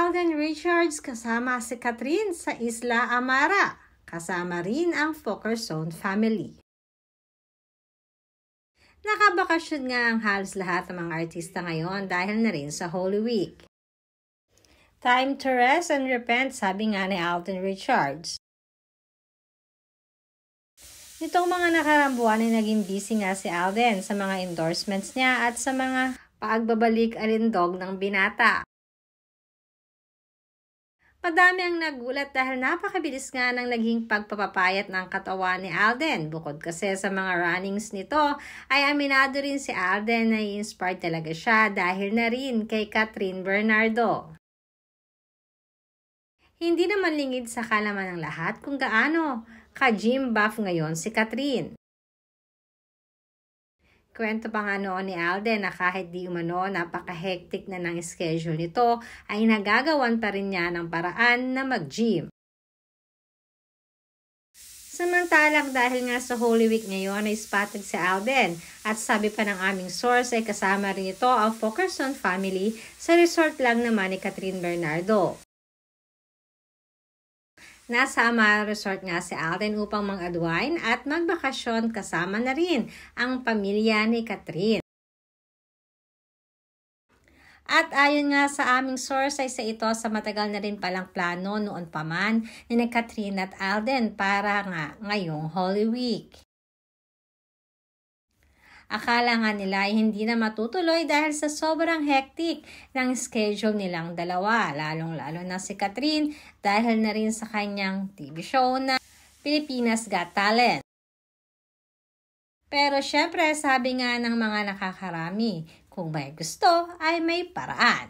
Alden Richards kasama si Kathryn sa Isla Amara. Kasama rin ang Fokerson family. Nakabakasyon nga ang halos lahat ng mga artista ngayon dahil na rin sa Holy Week. Time to rest and repent, sabi nga ni Alden Richards. Nitong mga nakaraang buwan ay naging busy nga si Alden sa mga endorsements niya at sa mga pagbabalik alindog ng binata. Madami ang nagulat dahil napakabilis nga ng naging pagpapapayat ng katawan ni Alden. Bukod kasi sa mga runnings nito, ay aminado rin si Alden na i-inspired talaga siya dahil na rin kay Kathryn Bernardo. Hindi naman lingid sa kalaman ng lahat kung gaano ka-gym buff ngayon si Kathryn. Kwento pa nga noon ni Alden na kahit di umano napaka-hectic na ng schedule nito, ay nagagawan pa rin niya ng paraan na mag-gym. Samantalang dahil nga sa Holy Week ngayon ay spotted si Alden at sabi pa ng aming source ay kasama rin ito ang Fokerson family sa resort lang naman ni Kathryn Bernardo. Nasa Amara Resort nga si Alden upang mag-adwine at magbakasyon kasama na rin ang pamilya ni Kathryn. At ayon nga sa aming source ay sa ito sa matagal na rin palang plano noon pa man ni Kathryn at Alden para nga ngayong Holy Week. Akala nga nila ay hindi na matutuloy dahil sa sobrang hectic ng schedule nilang dalawa, lalong-lalo na si Kathryn dahil na rin sa kanyang TV show na Pilipinas Got Talent. Pero syempre sabi nga ng mga nakakarami, kung may gusto ay may paraan.